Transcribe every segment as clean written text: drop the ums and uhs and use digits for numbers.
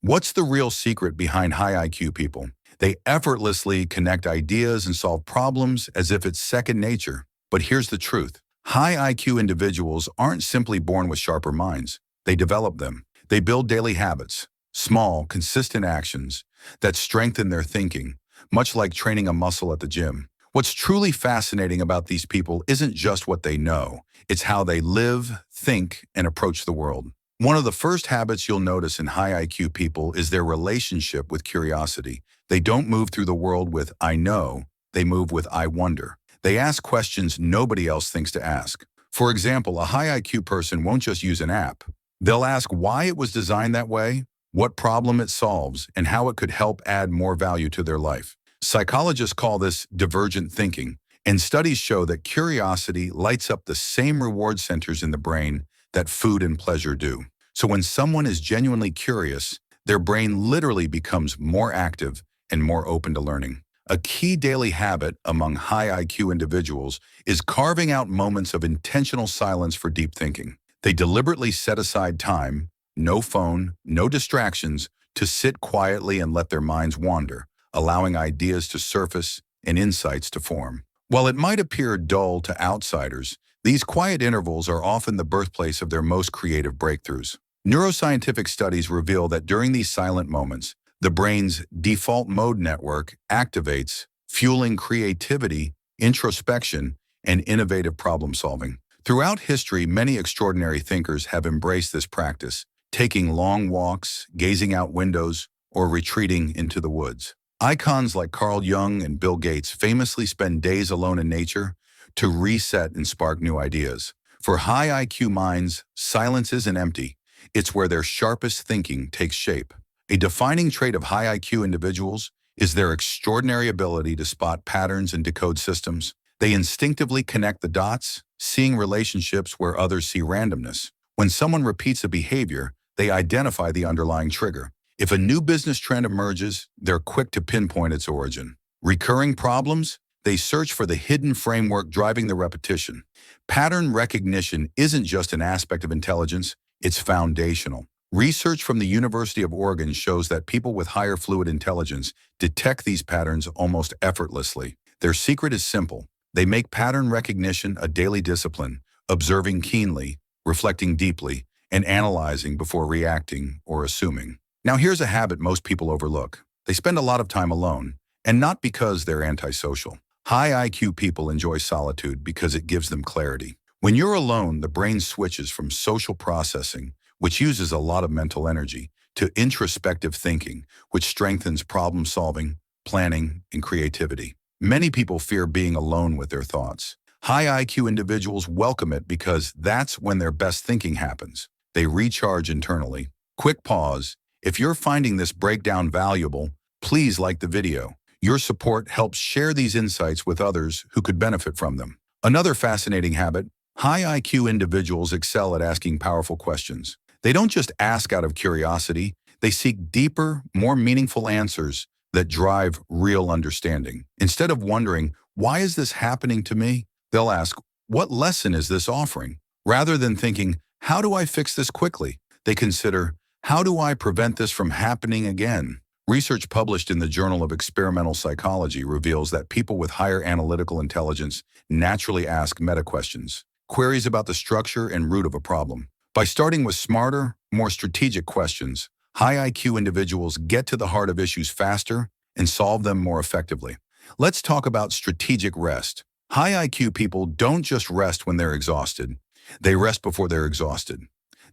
What's the real secret behind high IQ people? They effortlessly connect ideas and solve problems as if it's second nature. But here's the truth. High IQ individuals aren't simply born with sharper minds. They develop them. They build daily habits, small, consistent actions that strengthen their thinking, much like training a muscle at the gym. What's truly fascinating about these people isn't just what they know. It's how they live, think, and approach the world. One of the first habits you'll notice in high IQ people is their relationship with curiosity. They don't move through the world with "I know," they move with "I wonder." They ask questions nobody else thinks to ask. For example, a high IQ person won't just use an app. They'll ask why it was designed that way, what problem it solves, and how it could help add more value to their life. Psychologists call this divergent thinking, and studies show that curiosity lights up the same reward centers in the brain that food and pleasure do. So when someone is genuinely curious, their brain literally becomes more active and more open to learning. A key daily habit among high IQ individuals is carving out moments of intentional silence for deep thinking. They deliberately set aside time, no phone, no distractions, to sit quietly and let their minds wander, allowing ideas to surface and insights to form. While it might appear dull to outsiders, these quiet intervals are often the birthplace of their most creative breakthroughs. Neuroscientific studies reveal that during these silent moments, the brain's default mode network activates, fueling creativity, introspection, and innovative problem solving. Throughout history, many extraordinary thinkers have embraced this practice, taking long walks, gazing out windows, or retreating into the woods. Icons like Carl Jung and Bill Gates famously spend days alone in nature to reset and spark new ideas. For high IQ minds, silence isn't empty. It's where their sharpest thinking takes shape. A defining trait of high IQ individuals is their extraordinary ability to spot patterns and decode systems. They instinctively connect the dots, seeing relationships where others see randomness. When someone repeats a behavior, they identify the underlying trigger. If a new business trend emerges, they're quick to pinpoint its origin. Recurring problems? They search for the hidden framework driving the repetition. Pattern recognition isn't just an aspect of intelligence, it's foundational. Research from the University of Oregon shows that people with higher fluid intelligence detect these patterns almost effortlessly. Their secret is simple. They make pattern recognition a daily discipline, observing keenly, reflecting deeply, and analyzing before reacting or assuming. Now here's a habit most people overlook. They spend a lot of time alone, and not because they're antisocial. High IQ people enjoy solitude because it gives them clarity. When you're alone, the brain switches from social processing, which uses a lot of mental energy, to introspective thinking, which strengthens problem solving, planning, and creativity. Many people fear being alone with their thoughts. High IQ individuals welcome it because that's when their best thinking happens. They recharge internally. Quick pause. If you're finding this breakdown valuable, please like the video. Your support helps share these insights with others who could benefit from them. Another fascinating habit: high IQ individuals excel at asking powerful questions. They don't just ask out of curiosity, they seek deeper, more meaningful answers that drive real understanding. Instead of wondering, "Why is this happening to me?" they'll ask, "What lesson is this offering?" Rather than thinking, "How do I fix this quickly?" they consider, "How do I prevent this from happening again?" Research published in the Journal of Experimental Psychology reveals that people with higher analytical intelligence naturally ask meta-questions, queries about the structure and root of a problem. By starting with smarter, more strategic questions, high IQ individuals get to the heart of issues faster and solve them more effectively. Let's talk about strategic rest. High IQ people don't just rest when they're exhausted. They rest before they're exhausted.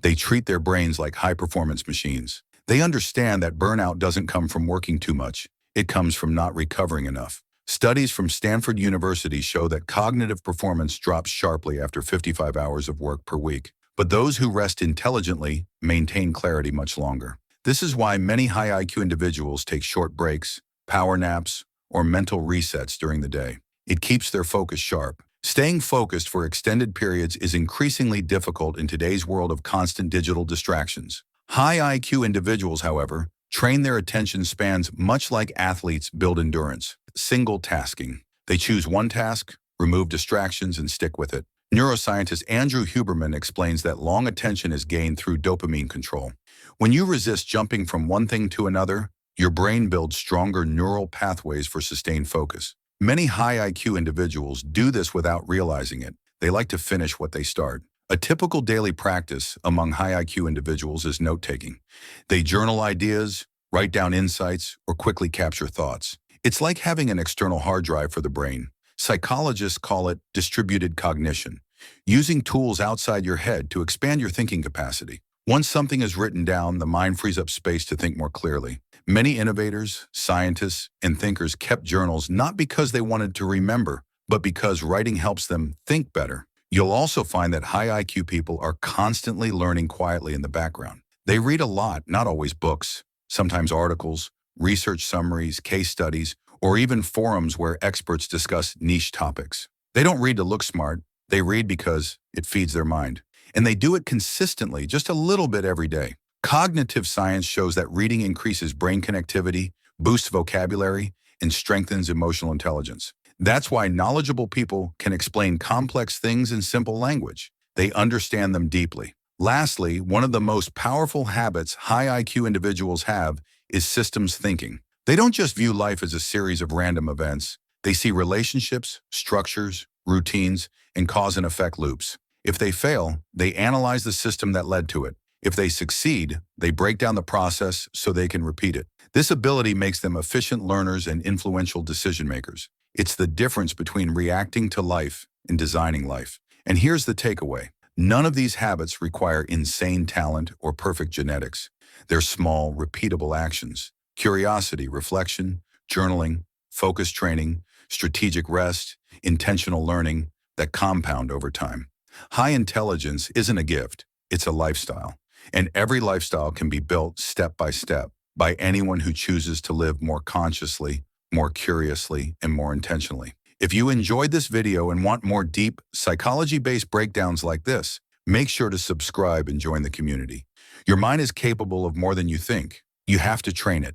They treat their brains like high-performance machines. They understand that burnout doesn't come from working too much. It comes from not recovering enough. Studies from Stanford University show that cognitive performance drops sharply after 55 hours of work per week. But those who rest intelligently maintain clarity much longer. This is why many high IQ individuals take short breaks, power naps, or mental resets during the day. It keeps their focus sharp. Staying focused for extended periods is increasingly difficult in today's world of constant digital distractions. High IQ individuals, however, train their attention spans much like athletes build endurance. Single tasking. They choose one task, remove distractions, and stick with it. Neuroscientist Andrew Huberman explains that long attention is gained through dopamine control. When you resist jumping from one thing to another, your brain builds stronger neural pathways for sustained focus. Many high IQ individuals do this without realizing it. They like to finish what they start. A typical daily practice among high IQ individuals is note-taking. They journal ideas, write down insights, or quickly capture thoughts. It's like having an external hard drive for the brain. Psychologists call it distributed cognition, using tools outside your head to expand your thinking capacity. Once something is written down, the mind frees up space to think more clearly. Many innovators, scientists, and thinkers kept journals not because they wanted to remember, but because writing helps them think better. You'll also find that high IQ people are constantly learning quietly in the background. They read a lot, not always books, sometimes articles, research summaries, case studies, or even forums where experts discuss niche topics. They don't read to look smart, they read because it feeds their mind. And they do it consistently, just a little bit every day. Cognitive science shows that reading increases brain connectivity, boosts vocabulary, and strengthens emotional intelligence. That's why knowledgeable people can explain complex things in simple language. They understand them deeply. Lastly, one of the most powerful habits high IQ individuals have is systems thinking. They don't just view life as a series of random events. They see relationships, structures, routines, and cause and effect loops. If they fail, they analyze the system that led to it. If they succeed, they break down the process so they can repeat it. This ability makes them efficient learners and influential decision makers. It's the difference between reacting to life and designing life. And here's the takeaway. None of these habits require insane talent or perfect genetics. They're small, repeatable actions. Curiosity, reflection, journaling, focus training, strategic rest, intentional learning that compound over time. High intelligence isn't a gift, it's a lifestyle. And every lifestyle can be built step by anyone who chooses to live more consciously, more curiously, and more intentionally. If you enjoyed this video and want more deep, psychology-based breakdowns like this, make sure to subscribe and join the community. Your mind is capable of more than you think. You have to train it.